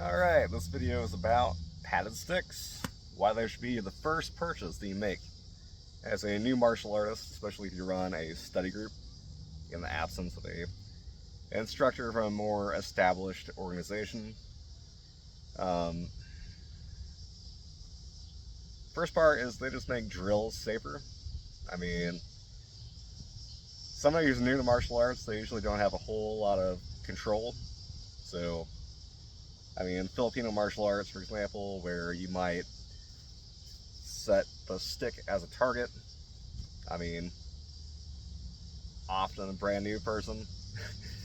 Alright, this video is about padded sticks, why they should be the first purchase that you make as a new martial artist, especially if you run a study group in the absence of a instructor from a more established organization. Um, First part is they just make drills safer. I mean, somebody who's new to martial arts, they usually don't have a whole lot of control. So, I mean, Filipino martial arts, for example, where you might set the stick as a target. I mean, often a brand new person,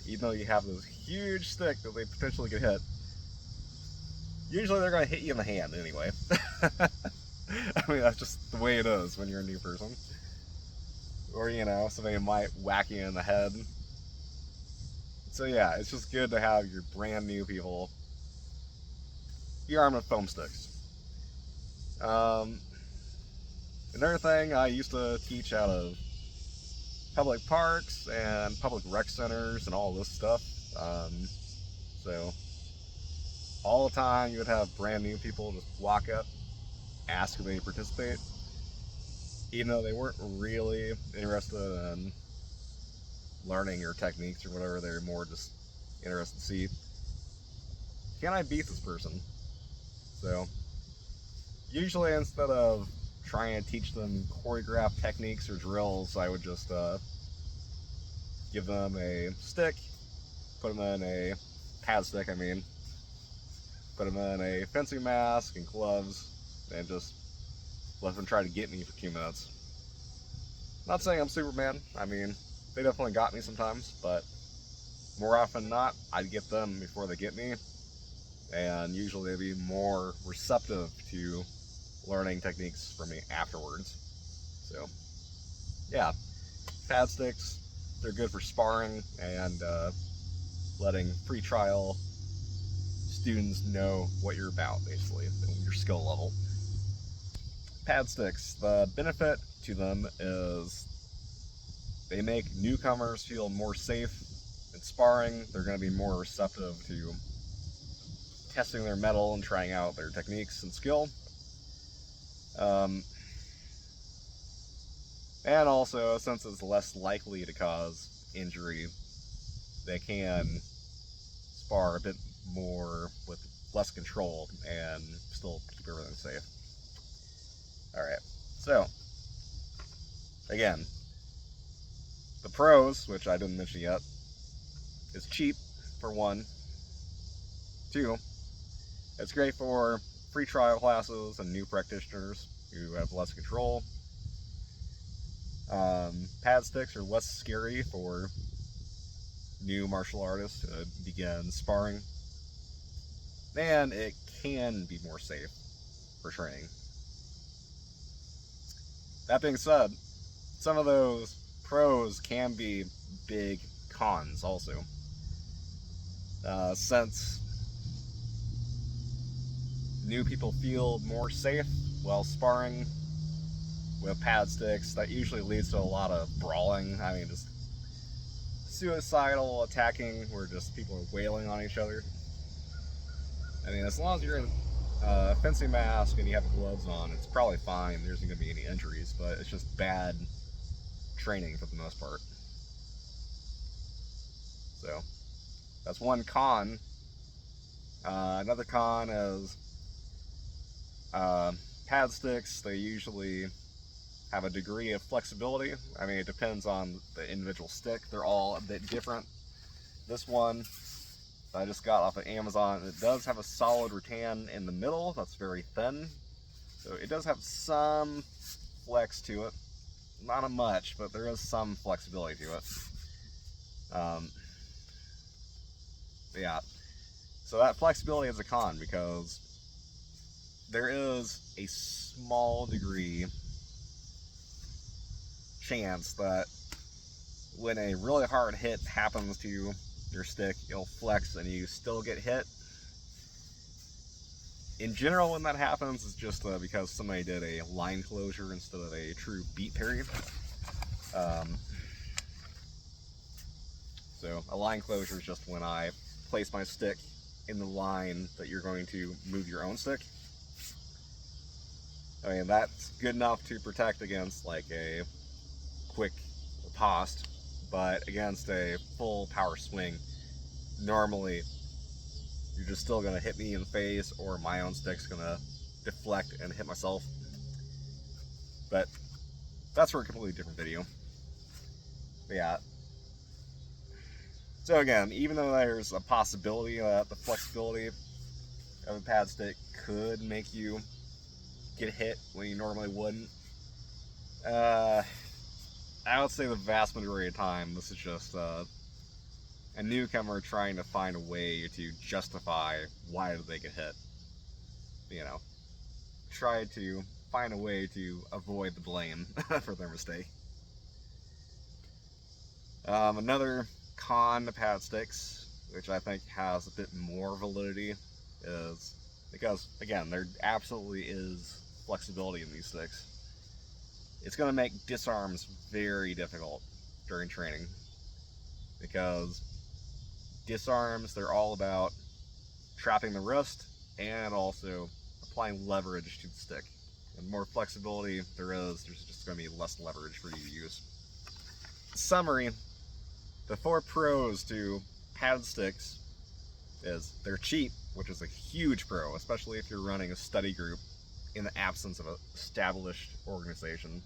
even though you have this huge stick that they potentially could hit, usually they're going to hit you in the hand anyway. I mean, that's just the way it is when you're a new person. Or, you know, somebody might whack you in the head. So yeah, it's just good to have your brand new people be armed with foam sticks. Um, Another thing, I used to teach out of public parks and public rec centers and all this stuff. So all the time you would have brand new people just walk up, ask if they participate, even though they weren't really interested in learning your techniques or whatever. They're more just interested to see, can I beat this person? So usually instead of trying to teach them choreographed techniques or drills, I would just give them a stick, put them in a pad stick, put them in a fencing mask and gloves, and just let them try to get me for 2 minutes. Not saying I'm Superman. I mean, they definitely got me sometimes, but more often than not, I'd get them before they get me, and usually they'd be more receptive to learning techniques from me afterwards. So, yeah, pad sticks, they're good for sparring and letting pre-trial students know what you're about, basically, your skill level. Pad sticks, the benefit to them is they make newcomers feel more safe in sparring. They're going to be more receptive to testing their mettle and trying out their techniques and skill. Um, and also, since it's less likely to cause injury, they can spar a bit more with less control and still keep everything safe. Alright, so, again, the pros, which I didn't mention yet, is cheap, for one. Two, it's great for free trial classes and new practitioners who have less control. Pad sticks are less scary for new martial artists to begin sparring, and it can be more safe for training. That being said, some of those pros can be big cons also. Since new people feel more safe while sparring with pad sticks, that usually leads to a lot of brawling. I mean, just suicidal attacking where just people are wailing on each other. I mean, as long as you're in a fencing mask and you have gloves on, it's probably fine. There isn't going to be any injuries, but it's just bad training for the most part. So that's one con. Another con is pad sticks. They usually have a degree of flexibility. I mean, it depends on the individual stick. They're all a bit different. This one I just got off of Amazon, it does have a solid rattan in the middle that's very thin. So it does have some flex to it. Not a much, but there is some flexibility to it. Yeah. So that flexibility is a con because there is a small degree chance that when a really hard hit happens to your stick, it'll flex and you still get hit. In general, when that happens, it's just because somebody did a line closure instead of a true beat parry. So a line closure is just when I place my stick in the line that you're going to move your own stick. I mean, that's good enough to protect against like a quick riposte, but against a full power swing, normally you're just still going to hit me in the face, or my own stick's going to deflect and hit myself. But that's for a completely different video. But yeah. So again, even though there's a possibility that the flexibility of a pad stick could make you get hit when you normally wouldn't, I would say the vast majority of the time this is just a newcomer trying to find a way to justify why did they get hit. You know, try to find a way to avoid the blame for their mistake. Another con to pad sticks, which I think has a bit more validity, is because, again, there absolutely is flexibility in these sticks. It's going to make disarms very difficult during training, because disarms, they're all about trapping the wrist and also applying leverage to the stick. And the more flexibility there is, there's just going to be less leverage for you to use. In summary, the 4 pros to pad sticks is they're cheap, which is a huge pro, especially if you're running a study group in the absence of an established organization.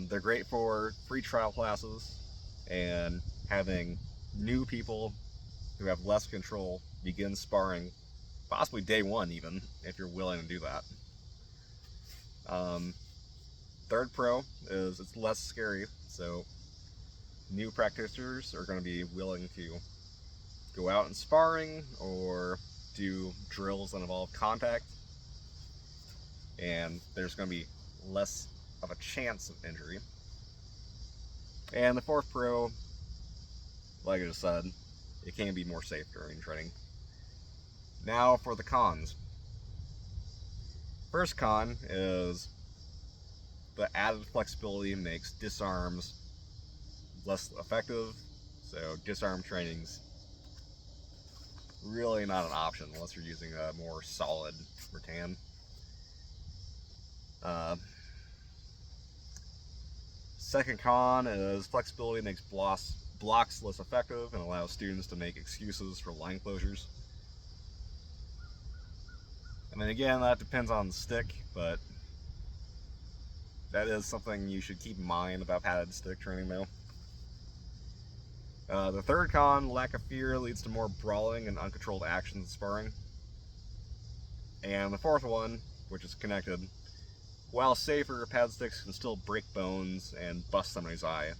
They're great for free trial classes and having new people who have less control begin sparring, possibly day 1 even, if you're willing to do that. Third pro is it's less scary, so new practitioners are going to be willing to go out in sparring or do drills that involve contact, and there's going to be less of a chance of injury. And the fourth pro, like I just said, it can be more safe during training. Now for the cons. First con is the added flexibility makes disarms less effective, so disarm training's really not an option unless you're using a more solid rattan. Second con is flexibility makes blocks less effective and allows students to make excuses for line closures. And then again, that depends on the stick, but that is something you should keep in mind about padded stick training though. The third con, lack of fear, leads to more brawling and uncontrolled actions in sparring. And the fourth one, which is connected, while safer, pad sticks can still break bones and bust somebody's eye.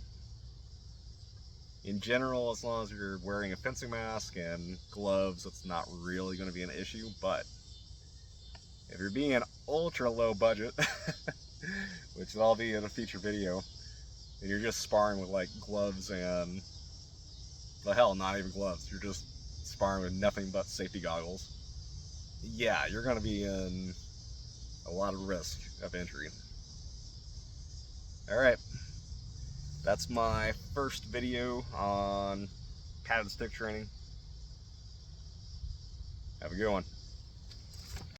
In general, as long as you're wearing a fencing mask and gloves, it's not really going to be an issue, but if you're being an ultra low budget, which will all be in a future video, and you're just sparring with like gloves and, the hell, not even gloves, you're just sparring with nothing but safety goggles, yeah, you're going to be in a lot of risk of injury. Alright, that's my first video on padded stick training. Have a good one.